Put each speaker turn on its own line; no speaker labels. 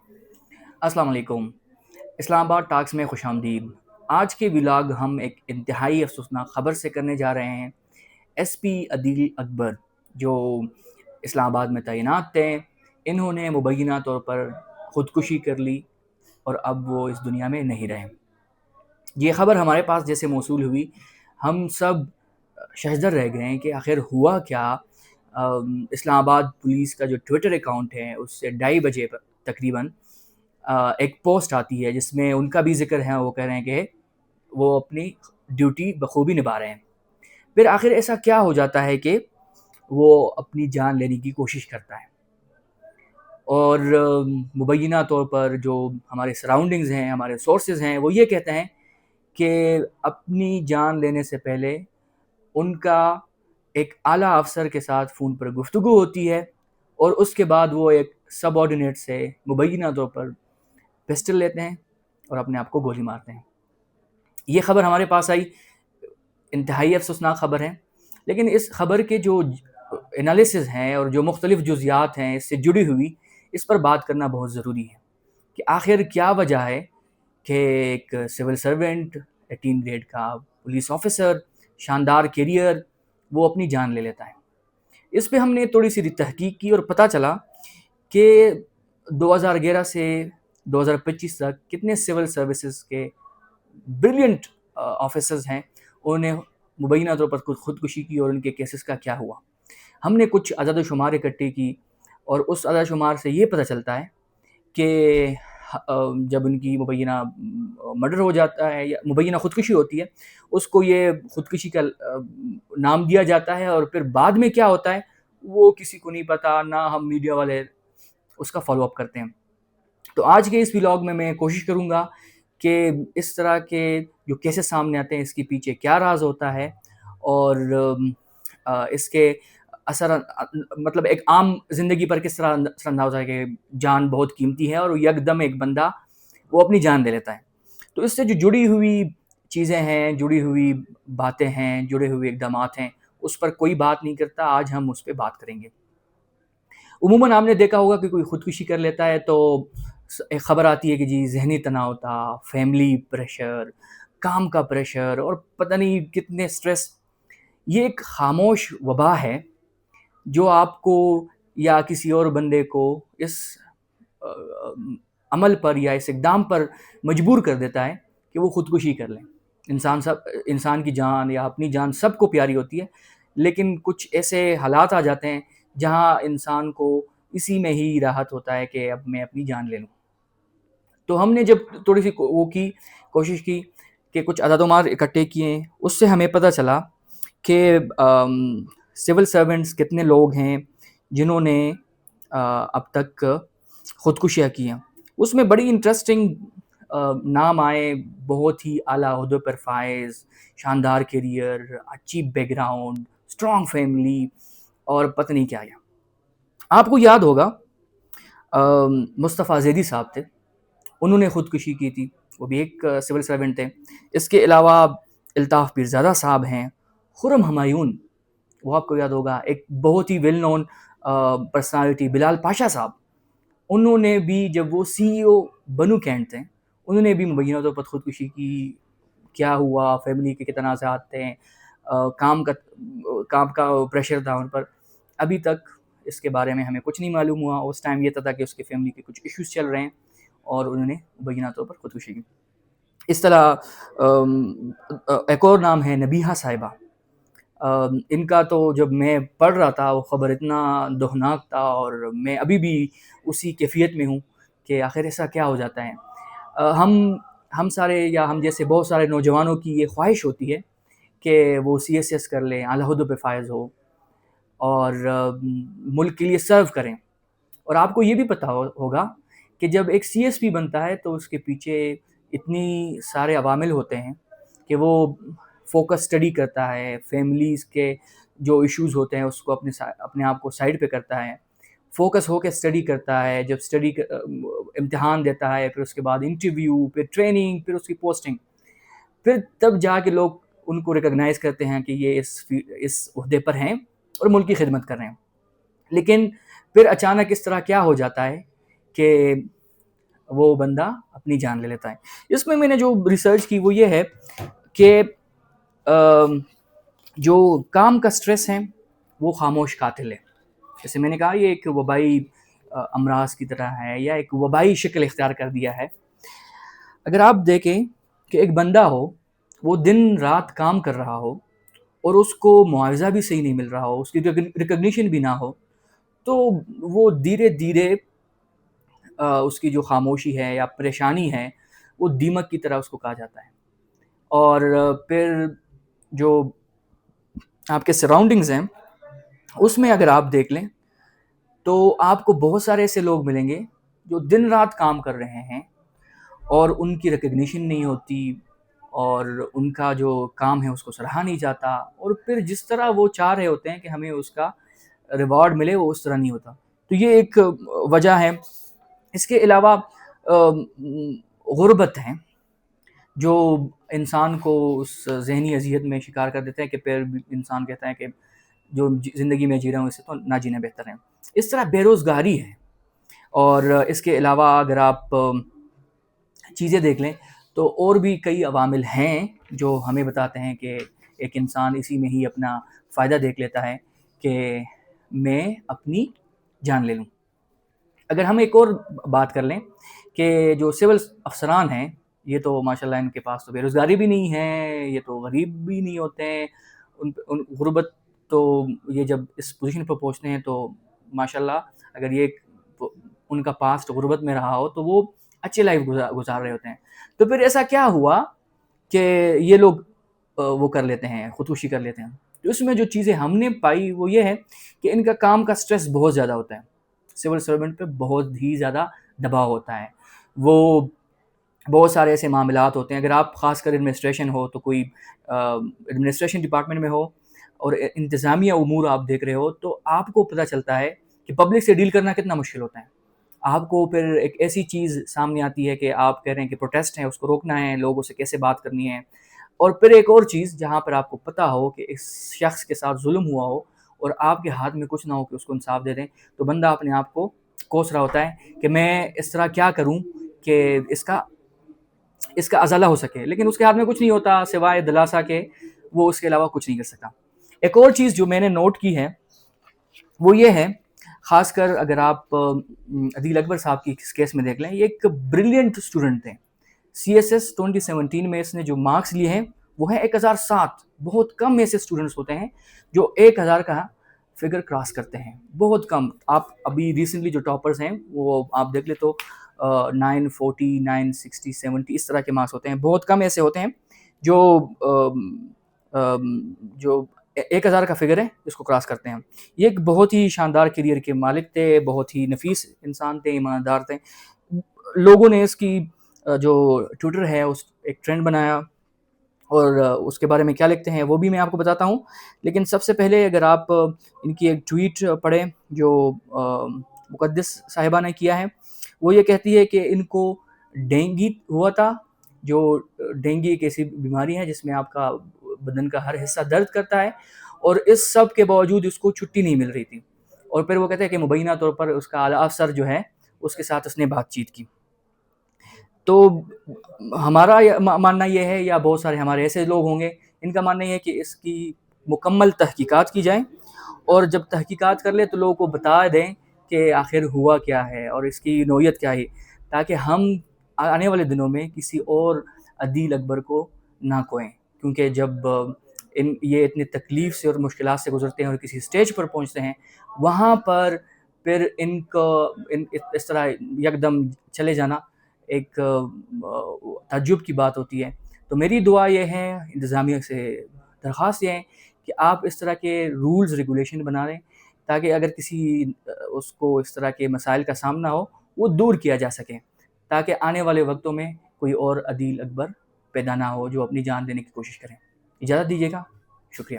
अस्सलाम वालेकुम। इस्लामाबाद टॉक्स में खुशामदीद। आज के व्लॉग हम एक इंतहाई अफसोसनाक ख़बर से करने जा रहे हैं। एसपी अदील अकबर जो इस्लामाबाद में तैनात थे, इन्होंने मुबैना तौर पर ख़ुदकुशी कर ली और अब वो इस दुनिया में नहीं रहे। ये ख़बर हमारे पास जैसे मौसूल हुई, हम सब शहजर रह गए हैं कि आखिर हुआ क्या। इस्लामाबाद पुलिस का जो ट्विटर अकाउंट है, उससे 2:30 बजे पर तकरीबन एक पोस्ट आती है जिसमें उनका भी ज़िक्र है। वो कह रहे हैं कि वो अपनी ड्यूटी बखूबी निभा रहे हैं। फिर आखिर ऐसा क्या हो जाता है कि वो अपनी जान लेने की कोशिश करता है। और मुबैना तौर पर जो हमारे सराउंडिंग्स हैं, हमारे सोर्सेज़ हैं, वो ये कहते हैं कि अपनी जान लेने से पहले उनका एक आला अफ़सर के साथ फ़ोन पर गुफ्तगू होती है और उसके बाद वो एक सबऑर्डिनेट से मुबैना तौर पर पिस्टल लेते हैं और अपने आप को गोली मारते हैं। ये ख़बर हमारे पास आई, इंतहाई अफ़सोसनाक ख़बर है। लेकिन इस ख़बर के जो एनालिसिस हैं और जो मुख्तलिफ़ जुज़ियात हैं इससे जुड़ी हुई, इस पर बात करना बहुत ज़रूरी है कि आखिर क्या वजह है कि एक सिविल सर्वेंट, 18 ग्रेड का पुलिस ऑफ़िसर, शानदार करियर, वो अपनी जान ले लेता है। इस पे हमने थोड़ी-सी तहकीक की और पता चला कि 2011 से 2025 तक कितने सिविल सर्विसेज़ के ब्रिलियंट ऑफ़िसर्स हैं, उन्होंने मुबैना तौर पर ख़ुदकुशी की और उनके केसेस का क्या हुआ। हमने कुछ अदद व शुमार इकट्ठे की और उस अदद शुमार से ये पता चलता है कि जब उनकी मुबैना मर्डर हो जाता है या मुबैना ख़ुदकुशी होती है, उसको ये ख़ुदकुशी का नाम दिया जाता है और फिर बाद में क्या होता है, वो किसी को नहीं पता, ना हम मीडिया वाले उसका फ़ॉलो अप करते हैं। तो आज के इस व्लॉग में मैं कोशिश करूँगा कि इस तरह के जो केसेस सामने आते हैं, इसके पीछे क्या राज होता है और इसके मतलब एक आम ज़िंदगी पर किस तरह असरअंदाज होता है कि जान बहुत कीमती है और यकदम एक बंदा वो अपनी जान दे लेता है। तो इससे जो जुड़ी हुई चीज़ें हैं, जुड़ी हुई बातें हैं, जुड़े हुए इक़दामात हैं, उस पर कोई बात नहीं करता। आज हम उस पे बात करेंगे। उमूमन आपने देखा होगा कि कोई ख़ुदकुशी कर लेता है तो एक ख़बर आती है कि जी ज़हनी तनाव था, फैमिली प्रेशर, काम का प्रेशर और पता नहीं कितने स्ट्रेस। ये एक ख़ामोश वबा है जो आपको या किसी और बंदे को इस अ, अमल पर या इस इक़दाम पर मजबूर कर देता है कि वो ख़ुदकुशी कर लें। इंसान की जान या अपनी जान सबको प्यारी होती है, लेकिन कुछ ऐसे हालात आ जाते हैं जहाँ इंसान को इसी में ही राहत होता है कि अब मैं अपनी जान ले लूँ। तो हमने जब थोड़ी-सी कोशिश की कि कुछ अदद-ओ-शुमार इकट्ठे किए, उससे हमें पता चला कि सिविल सर्वेंट्स कितने लोग हैं जिन्होंने अब तक ख़ुदकुशियाँ की हैं। उसमें बड़ी इंटरेस्टिंग नाम आए, बहुत ही आला ओहदे पर फ़ाइज़, शानदार करियर, अच्छी बैकग्राउंड, स्ट्रॉन्ग फैमिली और पता नहीं क्या-क्या। आपको याद होगा मुस्तफ़ा ज़ैदी साहब थे, उन्होंने ख़ुदकुशी की थी, वो भी एक सिविल सर्वेंट थे। इसके अलावा अल्ताफ़ पीरज़ादा साहब हैं, खुर्रम हुमायूं, वो आपको याद होगा, एक बहुत ही well known personality Bilal Pasha साहब, उन्होंने भी जब वो सीईओ बनु कैंट थे, उन्होंने भी मुबैना तौर पर ख़ुदकुशी की। क्या हुआ, फैमिली के तनाज़ात थे, काम का प्रेशर था उन पर। अभी तक इसके बारे में हमें कुछ नहीं मालूम हुआ। उस टाइम ये था कि उसकी फैमिली के कुछ इश्यूज़ चल रहे हैं और उन्होंने मुबैना तौर पर ख़ुदकुशी की। इस तरह एक और नाम है नबीहा साहिबा। इनका तो जब मैं पढ़ रहा था वो ख़बर इतना दौखनाक था और मैं अभी भी उसी कैफ़ियत में हूँ कि आखिर ऐसा क्या हो जाता है। हम सारे या हम जैसे बहुत सारे नौजवानों की ये ख्वाहिश होती है कि वो सीएसएस कर लें, आला ओहदों पे फ़ाइज़ हो और मुल्क के लिए सर्व करें। और आपको ये भी पता होगा कि जब एक सीएसपी बनता है तो उसके पीछे इतनी सारे अवामिल होते हैं कि वो फ़ोकस स्टडी करता है, फैमिलीज़ के जो इश्यूज़ होते हैं उसको अपने आप को साइड पे करता है, फ़ोकस होके स्टडी करता है। जब इम्तिहान देता है, फिर उसके बाद इंटरव्यू, फिर ट्रेनिंग, फिर उसकी पोस्टिंग, फिर तब जाके लोग उनको रिकॉग्नाइज़ करते हैं कि ये इस ओहदे पर हैं और मुल्क की खिदमत कर रहे हैं। लेकिन फिर अचानक इस तरह क्या हो जाता है कि وہ بندہ اپنی جان لے لیتا ہے۔ اس میں نے جو ریسرچ کی وہ یہ ہے کہ جو کام کا سٹریس ہے وہ خاموش قاتل ہے۔ جیسے میں نے کہا یہ ایک وبائی امراض کی طرح ہے یا ایک وبائی شکل اختیار کر دیا ہے۔ اگر آپ دیکھیں کہ ایک بندہ ہو، وہ دن رات کام کر رہا ہو اور اس کو معاوضہ بھی صحیح نہیں مل رہا ہو، اس کی ریکگنیشن بھی نہ ہو، تو وہ دھیرے دھیرے اس کی جو خاموشی ہے یا پریشانی ہے وہ دیمک کی طرح اس کو کہا جاتا ہے۔ اور پھر جو آپ کے سراؤنڈنگز ہیں اس میں اگر آپ دیکھ لیں تو آپ کو بہت سارے ایسے لوگ ملیں گے جو دن رات کام کر رہے ہیں اور ان کی ریکگنیشن نہیں ہوتی اور ان کا جو کام ہے اس کو سراہا نہیں جاتا، اور پھر جس طرح وہ چاہ رہے ہوتے ہیں کہ ہمیں اس کا ریوارڈ ملے وہ اس طرح نہیں ہوتا۔ تو یہ ایک وجہ ہے۔ اس کے علاوہ غربت ہے جو انسان کو اس ذہنی اذیت میں شکار کر دیتے ہیں کہ پھر انسان کہتا ہے کہ جو زندگی میں جی رہا ہوں اس سے تو نہ جینا بہتر ہے۔ اس طرح بے روزگاری ہے، اور اس کے علاوہ اگر آپ چیزیں دیکھ لیں تو اور بھی کئی عوامل ہیں جو ہمیں بتاتے ہیں کہ ایک انسان اسی میں ہی اپنا فائدہ دیکھ لیتا ہے کہ میں اپنی جان لے لوں۔ اگر ہم ایک اور بات کر لیں کہ جو سول افسران ہیں یہ تو ماشاءاللہ ان کے پاس تو بے روزگاری بھی نہیں ہے، یہ تو غریب بھی نہیں ہوتے ہیں، ان غربت تو یہ جب اس پوزیشن پر پہنچتے ہیں تو ماشاءاللہ اگر یہ ان کا پاسٹ غربت میں رہا ہو تو وہ اچھی لائف گزار رہے ہوتے ہیں۔ تو پھر ایسا کیا ہوا کہ یہ لوگ وہ کر لیتے ہیں، خودکشی کر لیتے ہیں؟ تو اس میں جو چیزیں ہم نے پائی وہ یہ ہے کہ ان کا کام کا سٹریس بہت زیادہ ہوتا ہے، سول سرونٹ پہ بہت ہی زیادہ دباؤ ہوتا ہے، وہ بہت سارے ایسے معاملات ہوتے ہیں۔ اگر آپ خاص کر ایڈمنسٹریشن ہو تو کوئی ایڈمنسٹریشن ڈپارٹمنٹ میں ہو اور انتظامیہ امور آپ دیکھ رہے ہو تو آپ کو پتہ چلتا ہے کہ پبلک سے ڈیل کرنا کتنا مشکل ہوتا ہے۔ آپ کو پھر ایک ایسی چیز سامنے آتی ہے کہ آپ کہہ رہے ہیں کہ پروٹیسٹ ہے، اس کو روکنا ہے، لوگوں سے کیسے بات کرنی ہے، اور پھر ایک اور چیز جہاں پر آپ کو پتہ ہو کہ اس شخص کے ساتھ ظلم ہوا ہو اور آپ کے ہاتھ میں کچھ نہ ہو کہ اس کو انصاف دے دیں، تو بندہ اپنے آپ کو کوس رہا ہوتا ہے کہ میں اس طرح کیا کروں کہ اس کا ازالہ ہو سکے، لیکن اس کے ہاتھ میں کچھ نہیں ہوتا سوائے دلاسا کے، وہ اس کے علاوہ کچھ نہیں کر سکتا۔ ایک اور چیز جو میں نے نوٹ کی ہے وہ یہ ہے، خاص کر اگر آپ عدیل اکبر صاحب کی اس کیس میں دیکھ لیں، یہ ایک بریلینٹ اسٹوڈنٹ تھے۔ سی ایس ایس 2017 میں اس نے جو مارکس لیے ہیں وہ ہیں 1007۔ بہت کم ایسے اسٹوڈنٹس ہوتے ہیں جو 1000 کا فگر کراس کرتے ہیں، بہت کم۔ آپ ابھی ریسنٹلی جو ٹاپرز ہیں وہ آپ دیکھ لیں تو 940 960 70 اس طرح کے مارکس ہوتے ہیں، بہت کم ایسے ہوتے ہیں جو 1000 کا فگر ہے اس کو کراس کرتے ہیں۔ یہ ایک بہت ہی شاندار کیریئر کے مالک تھے، بہت ہی نفیس انسان تھے، ایماندار تھے۔ لوگوں نے اس کی جو ٹویٹر ہے اس ایک ٹرینڈ بنایا، اور اس کے بارے میں کیا لکھتے ہیں وہ بھی میں آپ کو بتاتا ہوں۔ لیکن سب سے پہلے اگر آپ ان کی ایک ٹویٹ پڑھیں جو مقدس صاحبہ نے کیا ہے، وہ یہ کہتی ہے کہ ان کو ڈینگی ہوا تھا، جو ڈینگی ایک ایسی بیماری ہے جس میں آپ کا بدن کا ہر حصہ درد کرتا ہے، اور اس سب کے باوجود اس کو چھٹی نہیں مل رہی تھی، اور پھر وہ کہتے ہیں کہ مبینہ طور پر اس کا اعلیٰ افسر جو ہے اس کے ساتھ اس نے بات چیت کی۔ تو ہمارا ماننا یہ ہے، یا بہت سارے ہمارے ایسے لوگ ہوں گے ان کا ماننا یہ ہے کہ اس کی مکمل تحقیقات کی جائیں، اور جب تحقیقات کر لیں تو لوگوں کو بتا دیں کہ آخر ہوا کیا ہے اور اس کی نوعیت کیا ہے، تاکہ ہم آنے والے دنوں میں کسی اور عدیل اکبر کو نہ کوئیں، کیونکہ جب یہ اتنے تکلیف سے اور مشکلات سے گزرتے ہیں اور کسی سٹیج پر پہنچتے ہیں، وہاں پر پھر ان کو اس طرح یکدم چلے جانا ایک تعجب کی بات ہوتی ہے۔ تو میری دعا یہ ہے، انتظامیہ سے درخواست یہ ہے کہ آپ اس طرح کے رولز ریگولیشن بنا لیں تاکہ اگر کسی اس کو اس طرح کے مسائل کا سامنا ہو وہ دور کیا جا سکے، تاکہ آنے والے وقتوں میں کوئی اور عدیل اکبر پیدا نہ ہو جو اپنی جان دینے کی کوشش کریں۔ اجازت دیجیے گا، شکریہ۔